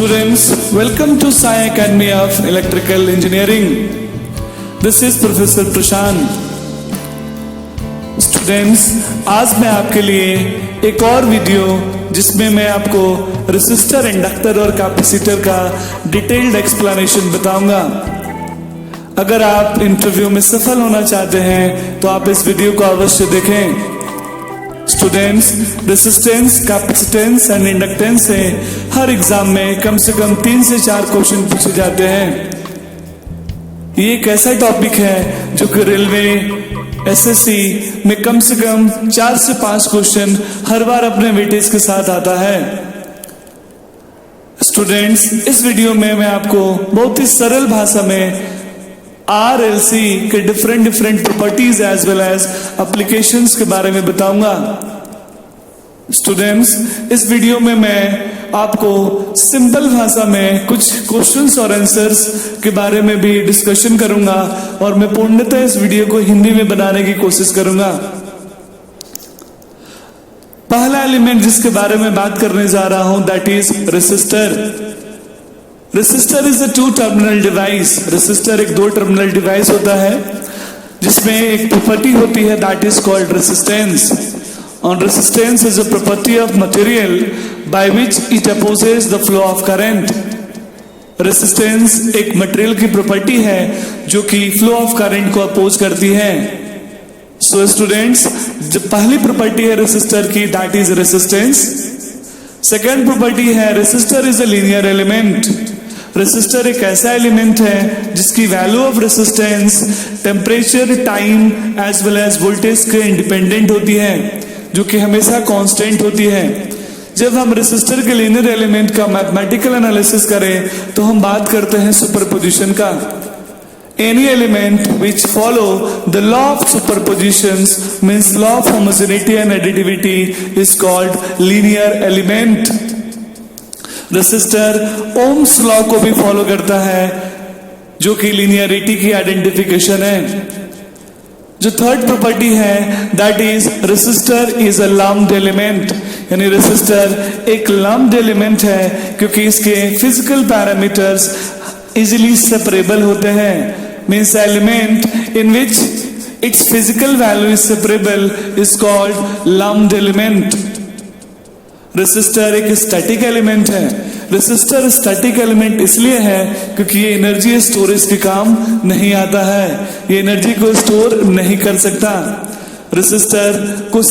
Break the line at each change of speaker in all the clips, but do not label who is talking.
Students, welcome to Sai Academy of Electrical Engineering. This is Professor Prashant. Students, आज मैं आपके लिए एक और वीडियो जिसमें मैं आपको रेसिस्टर, इंडक्टर और कैपेसिटर का डिटेल्ड एक्सप्लेनेशन बताऊंगा। अगर आप इंटरव्यू में सफल होना चाहते हैं तो आप इस वीडियो को अवश्य देखें। Students, resistance, capacitance and inductance से हर एग्जाम में कम से कम 3 से 4 क्वेश्चन पूछे जाते हैं। ये एक ऐसा टॉपिक है जो कि रेलवे, एसएससी में कम से कम 4 से 5 क्वेश्चन हर बार अपने वेटेज के साथ आता है। स्टूडेंट्स, इस वीडियो में मैं आपको बहुत ही सरल भाषा में आरएलसी के different properties as well as applications के बारे में बताऊंगा। स्टूडेंट्स, इस वीडियो में मैं आपको सिंपल भाषा में कुछ क्वेश्चंस और आंसर्स के बारे में भी डिस्कशन करूंगा और मैं पूर्णतः इस वीडियो को हिंदी में बनाने की कोशिश करूंगा। पहला एलिमेंट जिसके बारे में बात करने जा रहा हूं that is resistor. Resistor is a 2 terminal device. Resistor एक 2 टर्मिनल डिवाइस होता है जिसमें एक प्रॉपर्टी होती है दैट इज कॉल्ड रेसिस्टेंस। और resistance is a property of material by which it opposes the flow of current. Resistance एक material की प्रॉपर्टी है जो कि फ्लो ऑफ करंट को अपोज करती है। सो स्टूडेंट्स, जो पहली प्रॉपर्टी है रेसिस्टर की that is resistance. Second property है resistor is a linear element. Resistor एक ऐसा एलिमेंट है जिसकी value of resistance temperature, time as well as voltage के इंडिपेंडेंट होती है, जो कि हमेशा कांस्टेंट होती है। जब हम रेसिस्टर के लीनियर एलिमेंट का मैथमेटिकल एनालिसिस करें तो हम बात करते हैं सुपरपोजिशन का। Any element which follow the law of superpositions means law of homogeneity and additivity is called linear element. Resistor Ohm's law को भी फॉलो करता है जो कि लीनियरिटी की आइडेंटिफिकेशन है। जो थर्ड प्रॉपर्टी है that is resistor is a lumped element. यानी रेसिस्टर एक लम्प्ड एलिमेंट है क्योंकि इसके फिजिकल पैरामीटर्स इजीली सेपरेबल होते हैं। Means element in which it's physical value is separable is called lumped element. Resistor एक स्टैटिक एलिमेंट है। रेसिस्टर स्टैटिक एलिमेंट इसलिए है क्योंकि ये एनर्जी स्टोरेज के काम नहीं आता है, ये एनर्जी को स्टोर नहीं कर सकता। रेसिस्टर को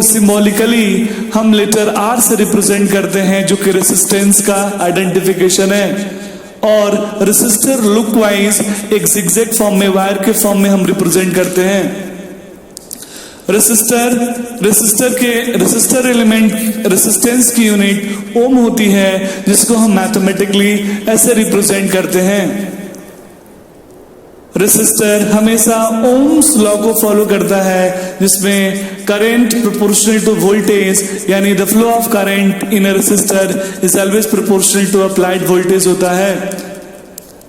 सिंबॉलिकली हम लेटर आर से रिप्रेजेंट करते हैं जो कि रेसिस्टेंस का आइडेंटिफिकेशन है। और रेसिस्टर लुक वाइज एक जिगजैग फॉर्म में, वायर के फॉर्म में हम रिप्रेजेंट करते हैं। रेसिस्टर एलिमेंट रेसिस्टेंस की यूनिट ओम होती है जिसको हम मैथमेटिकली ऐसे रिप्रेजेंट करते हैं। रेसिस्टर हमेशा ओम्स लॉ को फॉलो करता है जिसमें करंट प्रोपोर्शनल टू वोल्टेज, यानी the flow of current in a resistor is always proportional to applied voltage होता है।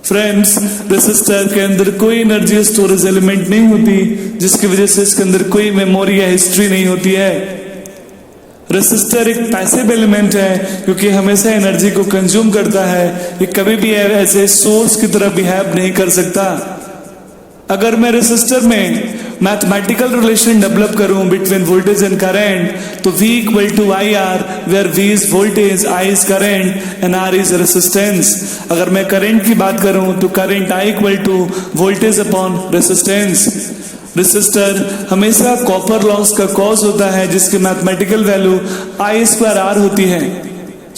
फ्रेंड्स, रेसिस्टर के अंदर कोई एनर्जी स्टोरेज एलिमेंट नहीं होती जिसकी वजह से इसके अंदर कोई मेमोरी या हिस्ट्री नहीं होती है। रेसिस्टर एक पैसिव एलिमेंट है क्योंकि हमेशा एनर्जी को कंज्यूम करता है। ये कभी भी ऐसे सोर्स की तरह बिहेव नहीं कर सकता। अगर मैं रेसिस्टर में मैथमेटिकल रिलेशन डेवलप करूं बिटवीन वोल्टेज एंड करंट तो V equal to IR, where V is voltage, I is current and R is resistance. अगर मैं करंट की बात करूं तो current I equal to voltage upon resistance. Resistor हमेशा copper loss का कॉज होता है जिसकी मैथमेटिकल वैल्यू I²R होती है।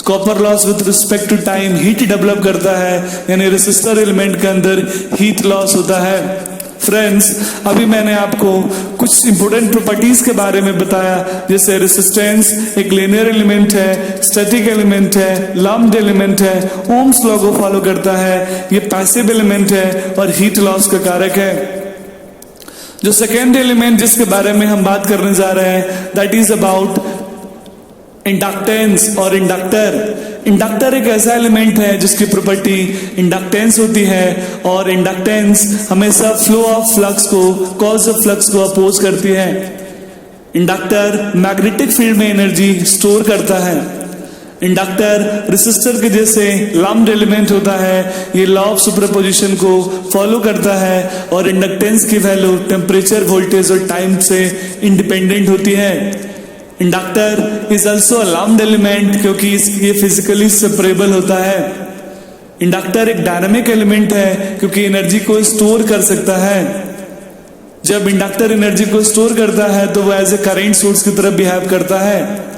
Copper loss with respect to time heat develop करता है, यानी रेसिस्टर एलिमेंट के अंदर हीट लॉस होता है। फ्रेंड्स, अभी मैंने आपको कुछ इंपोर्टेंट प्रॉपर्टीज के बारे में बताया, जैसे रेसिस्टेंस एक लीनियर एलिमेंट है, स्टैटिक एलिमेंट है, लम्प्ड एलिमेंट है, ओम्स लॉ को फॉलो करता है, ये पैसिव एलिमेंट है और हीट लॉस का कारक है। जो सेकेंड एलिमेंट जिसके बारे में हम बात करने जा रहे हैं दैट इज अबाउट इंडक्टेंस और इंडक्टर। इंडक्टर एक ऐसा एलिमेंट है जिसकी प्रॉपर्टी इंडक्टेंस होती है और इंडक्टेंस हमेशा फ्लो ऑफ फ्लक्स को, कॉज ऑफ फ्लक्स को अपोज करती है। इंडक्टर मैग्नेटिक फील्ड में एनर्जी स्टोर करता है। इंडक्टर रेसिस्टर के जैसे लम्प्ड एलिमेंट होता है, ये लॉ ऑफ सुपरपोजिशन को फॉलो करता है और इंडक्टेंस की वैल्यू टेम्परेचर, वोल्टेज और टाइम से इंडिपेंडेंट होती है। Inductor is also a lumped element क्योंकि ये फिजिकली सेपरेबल होता है। इंडक्टर एक डायनामिक एलिमेंट है क्योंकि एनर्जी को स्टोर कर सकता है। जब इंडक्टर एनर्जी को स्टोर करता है तो वो एज ए करंट सोर्स की तरह बिहेव करता है।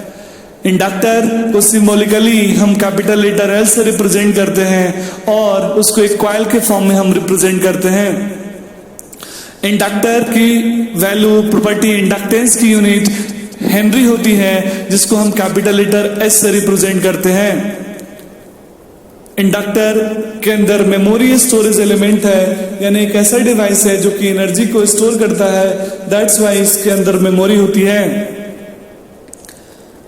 इंडक्टर को सिंबॉलिकली हम कैपिटल लेटर एल से रिप्रेजेंट करते हैं और उसको एक कॉइल के फॉर्म में हम रिप्रेजेंट करते हैं। इंडक्टर की वैल्यू, प्रॉपर्टी, इंडक्टेंस की यूनिट हेनरी होती है जिसको हम कैपिटल लेटर एस से रिप्रेजेंट करते हैं। इंडक्टर के अंदर मेमोरी स्टोरेज एलिमेंट है, यानी एक ऐसा डिवाइस है जो कि एनर्जी को स्टोर करता है, दैट्स वाई इसके अंदर मेमोरी होती है।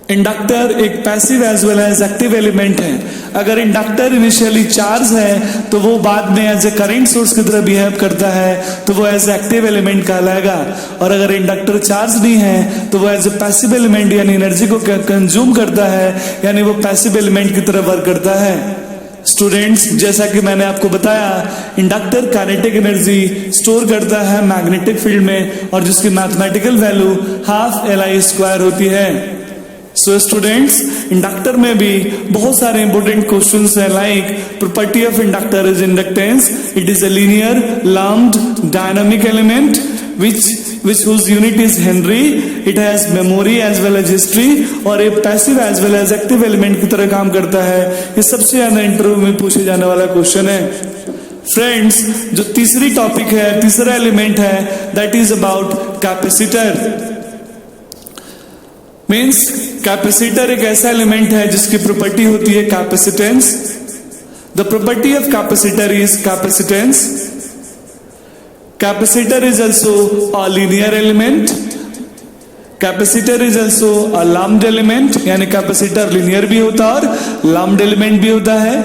इंडक्टर एक passive as well as active element है। अगर इंडक्टर इनिशियली चार्ज है तो वो बाद में एज ए करंट सोर्स की तरह बिहेव करता है तो वो एज एक्टिव एलिमेंट कहलाएगा, और अगर इंडक्टर चार्ज नहीं है तो वो एज ए पैसिव एलिमेंट यानी एनर्जी को कंज्यूम करता है, यानी वो पैसिव एलिमेंट की तरह वर्क करता है। स्टूडेंट्स, जैसा कि मैंने आपको बताया, इंडक्टर काइनेटिक एनर्जी स्टोर करता है मैग्नेटिक फील्ड में और जिसकी मैथमेटिकल वैल्यू ½ Li² होती है। सो स्टूडेंट्स, इंडक्टर में भी बहुत सारे इंपोर्टेंट क्वेश्चंस हैं, like property of inductor is inductance, it is a linear lumped dynamic element which whose unit is Henry, it has memory as well as history और एक passive as well as active element की तरह काम करता है। ये सबसे ज्यादा इंटरव्यू में पूछे जाने वाला क्वेश्चन है। फ्रेंड्स, जो तीसरी टॉपिक है, तीसरा एलिमेंट है, that is about capacitor. Means capacitor एक ऐसा एलिमेंट है जिसकी प्रॉपर्टी होती है capacitance. The property of capacitor is capacitance. Capacitor is also a linear element. Capacitor is also a lumped element, यानी कैपेसिटर लिनियर भी होता है और लम्प्ड एलिमेंट भी होता है।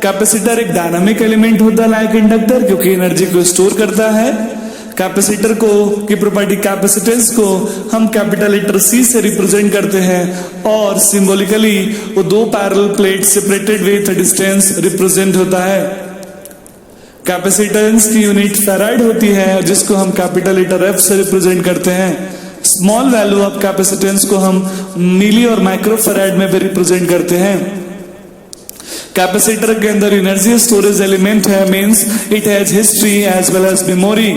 कैपेसिटर एक डायनामिक एलिमेंट होता है लाइक इंडक्टर, क्योंकि एनर्जी को स्टोर करता है। कैपेसिटर को की प्रॉपर्टी कैपेसिटेंस को हम कैपिटल लेटर C से रिप्रेजेंट करते हैं और सिंबॉलिकली वो दो parallel plate separated with distance represent होता है। कैपेसिटेंस की यूनिट फेराइड होती है जिसको हम कैपिटल लेटर F से रिप्रेजेंट करते हैं। स्मॉल वैल्यू ऑफ कैपेसिटेंस को हम मिली और माइक्रो फेराइड में भी रिप्रेजेंट करते हैं। कैपेसिटर के अंदर एनर्जी स्टोरेज एलिमेंट है, means it has history as well as memory.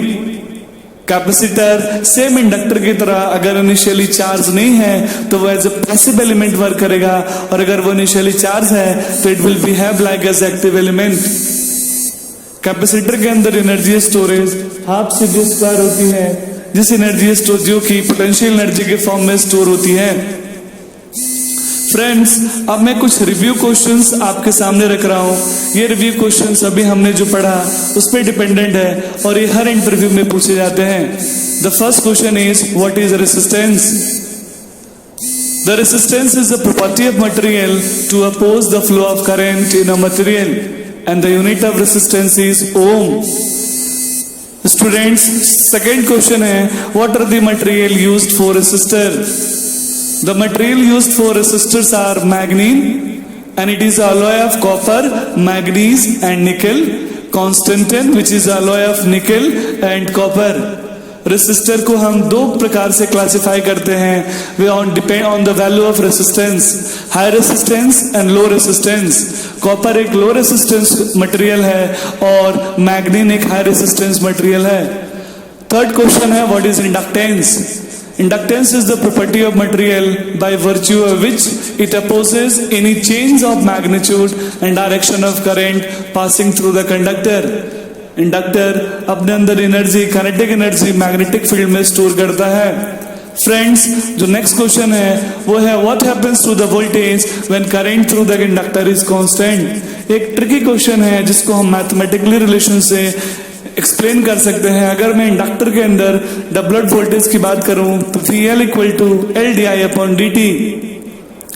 Capacitor same inductor की तरह अगर इनिशियली चार्ज नहीं है तो वो as a passive element work करेगा, और अगर वो इनिशियली चार्ज है तो it will behave like as active element. Capacitor के अंदर एनर्जी स्टोरेज ½ C² होती है, जिस एनर्जी स्टोर जो कि पोटेंशियल एनर्जी के फॉर्म में स्टोर होती है। फ्रेंड्स, अब मैं कुछ रिव्यू क्वेश्चंस आपके सामने रख रहा हूं। ये रिव्यू क्वेश्चंस अभी हमने जो पढ़ा उस पर डिपेंडेंट है और ये हर इंटरव्यू में पूछे जाते हैं। The first question is what is resistance? The resistance is the property of material to oppose the flow of current in a material and the unit of resistance is ohm. Students, second question है, what are the material used for resistor? The material used for resistors are manganese and it is alloy of copper, manganese and nickel. Constantan, which is alloy of nickel and copper. Resistor को हम दो प्रकार से classify करते हैं, वे depend on the value of resistance, high resistance and low resistance. Copper एक low resistance material है और मैग्नीन एक हाई रेसिस्टेंस मटेरियल है। थर्ड क्वेश्चन है, what is inductance? Inductance is the property of material by virtue of which it opposes any change of magnitude and direction of current passing through the conductor. Inductor अपने अंदर energy, kinetic energy magnetic field में store करता है। Friends, जो next question है वो है what happens to the voltage when current through the inductor is constant. एक ट्रिकी क्वेश्चन है जिसको हम मैथमेटिकली रिलेशन से एक्सप्लेन कर सकते हैं। अगर मैं इंडक्टर के अंदर डबलट वोल्टेज की बात करूं तो VL = LdI/dt,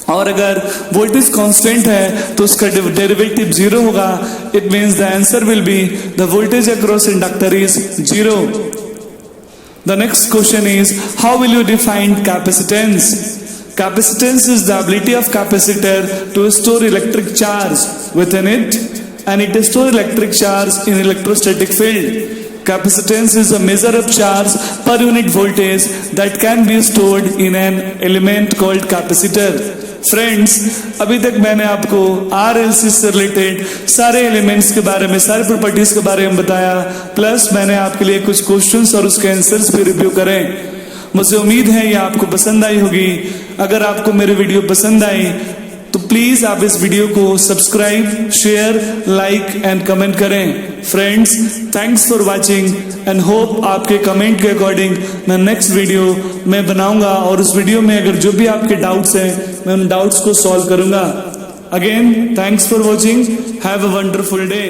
और अगर वोल्टेज कांस्टेंट है तो उसका डेरिवेटिव 0 होगा। It means the answer will be the voltage across inductor is 0। The next question is how will you define capacitance? Capacitance is the ability of capacitor to store electric charge within it, and it stores electric charge in electrostatic field. Capacitance is a measure of charge per unit voltage that can be stored in an element called capacitor. Friends, अभी तक मैंने आपको RLC से related सारे elements के बारे में, सारे प्रॉपर्टीज के बारे में बताया, प्लस मैंने आपके लिए कुछ क्वेश्चंस और उसके आंसर्स भी रिव्यू करें। मुझे उम्मीद है ये आपको पसंद आई होगी। अगर आपको मेरी वीडियो पसंद आई तो प्लीज आप इस वीडियो को subscribe, share, like and comment करें। Friends, thanks for watching and hope आपके कमेंट के अकॉर्डिंग मैं नेक्स्ट वीडियो मैं बनाऊंगा, और उस वीडियो में अगर जो भी आपके डाउट्स हैं मैं उन डाउट्स को सॉल्व करूंगा। Again thanks for watching, have a wonderful day.